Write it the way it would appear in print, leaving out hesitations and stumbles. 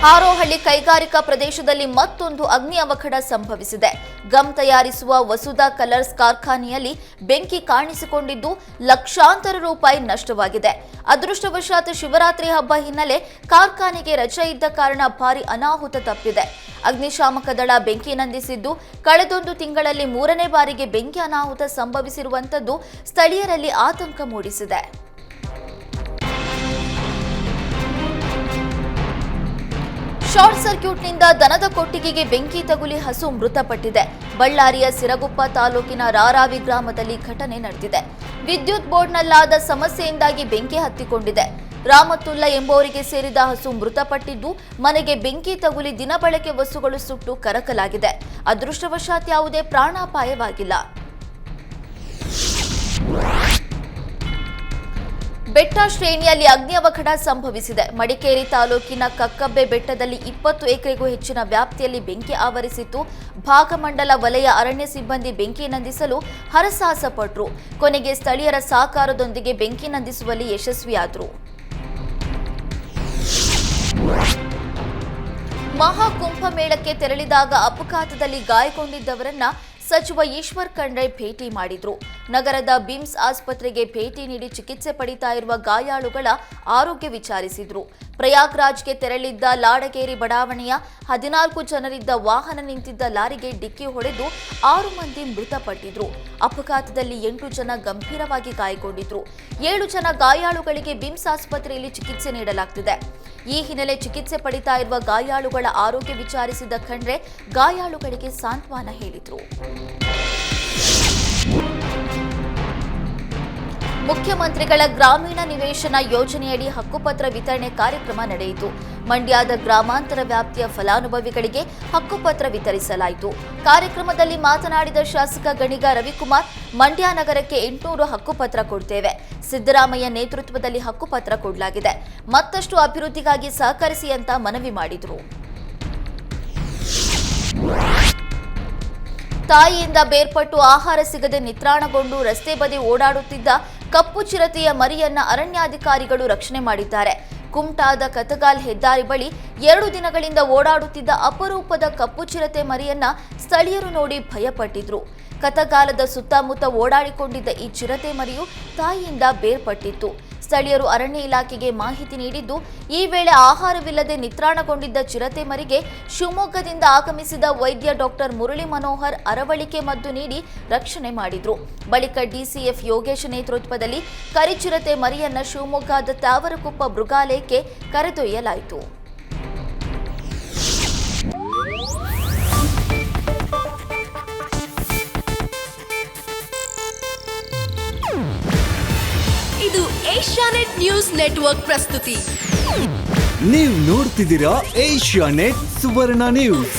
ಹಾರೋಹಳ್ಳಿ ಕೈಗಾರಿಕಾ ಪ್ರದೇಶದಲ್ಲಿ ಮತ್ತೊಂದು ಅಗ್ನಿ ಅವಘಡ ಸಂಭವಿಸಿದೆ. ಗಮ್ ತಯಾರಿಸುವ ವಸುಧಾ ಕಲರ್ಸ್ ಕಾರ್ಖಾನೆಯಲ್ಲಿ ಬೆಂಕಿ ಕಾಣಿಸಿಕೊಂಡಿದ್ದು ಲಕ್ಷಾಂತರ ರೂಪಾಯಿ ನಷ್ಟವಾಗಿದೆ. ಅದೃಷ್ಟವಶಾತ್ ಶಿವರಾತ್ರಿ ಹಬ್ಬ ಹಿನ್ನೆಲೆ ಕಾರ್ಖಾನೆಗೆ ರಜೆ ಇದ್ದ ಕಾರಣ ಭಾರಿ ಅನಾಹುತ ತಪ್ಪಿದೆ. ಅಗ್ನಿಶಾಮಕ ದಳ ಬೆಂಕಿ ನಂದಿಸಿದ್ದು ಕಳೆದೊಂದು ತಿಂಗಳಲ್ಲಿ 3ನೇ ಬಾರಿಗೆ ಬೆಂಕಿ ಅನಾಹುತ ಸಂಭವಿಸಿರುವಂತದ್ದು ಸ್ಥಳೀಯರಲ್ಲಿ ಆತಂಕ ಮೂಡಿಸಿದೆ. ಶಾರ್ಟ್ ಸರ್ಕ್ಯೂಟ್ನಿಂದ ದನದ ಕೊಟ್ಟಿಗೆಗೆ ಬೆಂಕಿ ತಗುಲಿ ಹಸು ಮೃತಪಟ್ಟಿದೆ. ಬಳ್ಳಾರಿಯ ಸಿರಗುಪ್ಪ ತಾಲೂಕಿನ ರಾರಾವಿ ಗ್ರಾಮದಲ್ಲಿ ಘಟನೆ ನಡೆದಿದೆ. ವಿದ್ಯುತ್ ಬೋರ್ಡ್ನಲ್ಲಾದ ಸಮಸ್ಯೆಯಿಂದಾಗಿ ಬೆಂಕಿ ಹತ್ತಿಕೊಂಡಿದೆ. ರಾಮತುಲ್ಲಾ ಎಂಬುವರಿಗೆ ಸೇರಿದ ಹಸು ಮೃತಪಟ್ಟಿದ್ದು ಮನೆಗೆ ಬೆಂಕಿ ತಗುಲಿ ದಿನಬಳಕೆ ವಸ್ತುಗಳು ಸುಟ್ಟು ಕರಕಲಾಗಿದೆ. ಅದೃಷ್ಟವಶಾತ್ ಯಾವುದೇ ಪ್ರಾಣಾಪಾಯವಾಗಿಲ್ಲ. ಬೆಟ್ಟ ಶ್ರೇಣಿಯಲ್ಲಿ ಅಗ್ನಿ ಅವಘಡ ಸಂಭವಿಸಿದೆ. ಮಡಿಕೇರಿ ತಾಲೂಕಿನ ಕಕ್ಕಬ್ಬೆ ಬೆಟ್ಟದಲ್ಲಿ 20 ಎಕರೆಗೂ ಹೆಚ್ಚಿನ ವ್ಯಾಪ್ತಿಯಲ್ಲಿ ಬೆಂಕಿ ಆವರಿಸಿತ್ತು. ಭಾಗಮಂಡಲ ವಲಯ ಅರಣ್ಯ ಸಿಬ್ಬಂದಿ ಬೆಂಕಿ ನಂದಿಸಲು ಹರಸಾಹಸ ಪಟ್ಟರು. ಕೊನೆಗೆ ಸ್ಥಳೀಯರ ಸಹಕಾರದೊಂದಿಗೆ ಬೆಂಕಿ ನಂದಿಸುವಲ್ಲಿ ಯಶಸ್ವಿಯಾದರು. ಮಹಾಕುಂಭಮೇಳಕ್ಕೆ ತೆರಳಿದಾಗ ಅಪಘಾತದಲ್ಲಿ ಗಾಯಗೊಂಡಿದ್ದವರನ್ನ ಸಚಿವ ಈಶ್ವರ್ ಖಂಡ್ರೆ ಭೇಟಿ ಮಾಡಿದ್ರು. ನಗರದ ಬಿಮ್ಸ್ ಆಸ್ಪತ್ರೆಗೆ ಭೇಟಿ ನೀಡಿ ಚಿಕಿತ್ಸೆ ಪಡಿತಾ ಇರುವ ಗಾಯಾಳುಗಳ ಆರೋಗ್ಯ ವಿಚಾರಿಸಿದ್ರು. ಪ್ರಯಾಗ್ರಾಜ್ಗೆ ತೆರಳಿದ್ದ ಲಾಡಗೇರಿ ಬಡಾವಣೆಯ 14 ಜನರಿದ್ದ ವಾಹನ ನಿಂತಿದ್ದ ಲಾರಿಗೆ ಡಿಕ್ಕಿ ಹೊಡೆದು 6 ಮಂದಿ ಮೃತಪಟ್ಟಿದ್ರು. ಅಪಘಾತದಲ್ಲಿ 8 ಜನ ಗಂಭೀರವಾಗಿ ಗಾಯಗೊಂಡಿದ್ರು. 7 ಜನ ಗಾಯಾಳುಗಳಿಗೆ ಬಿಮ್ಸ್ ಆಸ್ಪತ್ರೆಯಲ್ಲಿ ಚಿಕಿತ್ಸೆ ನೀಡಲಾಗ್ತಿದೆ. ಈ ಹಿನ್ನೆಲೆ ಚಿಕಿತ್ಸೆ ಪಡಿತಾ ಇರುವ ಗಾಯಾಳುಗಳ ಆರೋಗ್ಯ ವಿಚಾರಿಸಿದ ಖಂಡ್ರೆ ಗಾಯಾಳುಗಳಿಗೆ ಸಾಂತ್ವನ ಹೇಳಿದ್ರು. ಮುಖ್ಯಮಂತ್ರಿಗಳ ಗ್ರಾಮೀಣ ನಿವೇಶನ ಯೋಜನೆಯಡಿ ಹಕ್ಕುಪತ್ರ ವಿತರಣೆ ಕಾರ್ಯಕ್ರಮ ನಡೆಯಿತು. ಮಂಡ್ಯದ ಗ್ರಾಮಾಂತರ ವ್ಯಾಪ್ತಿಯ ಫಲಾನುಭವಿಗಳಿಗೆ ಹಕ್ಕುಪತ್ರ ವಿತರಿಸಲಾಯಿತು. ಕಾರ್ಯಕ್ರಮದಲ್ಲಿ ಮಾತನಾಡಿದ ಶಾಸಕ ಗಣಿಗ ರವಿಕುಮಾರ್, ಮಂಡ್ಯ ನಗರಕ್ಕೆ 800 ಹಕ್ಕುಪತ್ರ ಕೊಡ್ತೇವೆ. ಸಿದ್ದರಾಮಯ್ಯ ನೇತೃತ್ವದಲ್ಲಿ ಹಕ್ಕುಪತ್ರ ಕೊಡಲಾಗಿದೆ. ಮತ್ತಷ್ಟು ಅಭಿವೃದ್ಧಿಗಾಗಿ ಸಹಕರಿಸಿ ಅಂತ ಮನವಿ ಮಾಡಿದರು. ತಾಯಿಯಿಂದ ಬೇರ್ಪಟ್ಟು ಆಹಾರ ಸಿಗದೆ ನಿತ್ರಾಣಗೊಂಡು ರಸ್ತೆ ಬದಿ ಓಡಾಡುತ್ತಿದ್ದ ಕಪ್ಪು ಚಿರತೆಯ ಮರಿಯನ್ನ ಅರಣ್ಯಾಧಿಕಾರಿಗಳು ರಕ್ಷಣೆ ಮಾಡಿದ್ದಾರೆ. ಕುಮಟಾದ ಕತಗಾಲ್ ಹೆದ್ದಾರಿ ಬಳಿ 2 ದಿನಗಳಿಂದ ಓಡಾಡುತ್ತಿದ್ದ ಅಪರೂಪದ ಕಪ್ಪು ಚಿರತೆ ಮರಿಯನ್ನ ಸ್ಥಳೀಯರು ನೋಡಿ ಭಯಪಟ್ಟಿದ್ರು. ಕತಗಾಲದ ಸುತ್ತಮುತ್ತ ಓಡಾಡಿಕೊಂಡಿದ್ದ ಈ ಚಿರತೆ ಮರಿಯು ತಾಯಿಯಿಂದ ಬೇರ್ಪಟ್ಟಿತ್ತು. ಸ್ಥಳೀಯರು ಅರಣ್ಯ ಇಲಾಖೆಗೆ ಮಾಹಿತಿ ನೀಡಿದ್ದು, ಈ ವೇಳೆ ಆಹಾರವಿಲ್ಲದೆ ನಿತ್ರಾಣಗೊಂಡಿದ್ದ ಚಿರತೆ ಮರಿಗೆ ಶಿವಮೊಗ್ಗದಿಂದ ಆಗಮಿಸಿದ ವೈದ್ಯ ಡಾಕ್ಟರ್ ಮುರಳಿ ಮನೋಹರ್ ಅರವಳಿಕೆ ಮದ್ದು ನೀಡಿ ರಕ್ಷಣೆ ಮಾಡಿದ್ರು. ಬಳಿಕ ಡಿಸಿಎಫ್ ಯೋಗೇಶ್ ನೇತೃತ್ವದಲ್ಲಿ ಕರಿಚಿರತೆ ಮರಿಯನ್ನ ಶಿವಮೊಗ್ಗದ ತಾವರಕುಪ್ಪ ಮೃಗಾಲಯಕ್ಕೆ ಕರೆದೊಯ್ಯಲಾಯಿತು. ಇದು ಏಷ್ಯಾನೆಟ್ ನ್ಯೂಸ್ ನೆಟ್ವರ್ಕ್ ಪ್ರಸ್ತುತಿ. ನೀವು ನೋಡ್ತಿದ್ದೀರಾ ಏಷ್ಯಾನೆಟ್ ಸುವರ್ಣ ನ್ಯೂಸ್.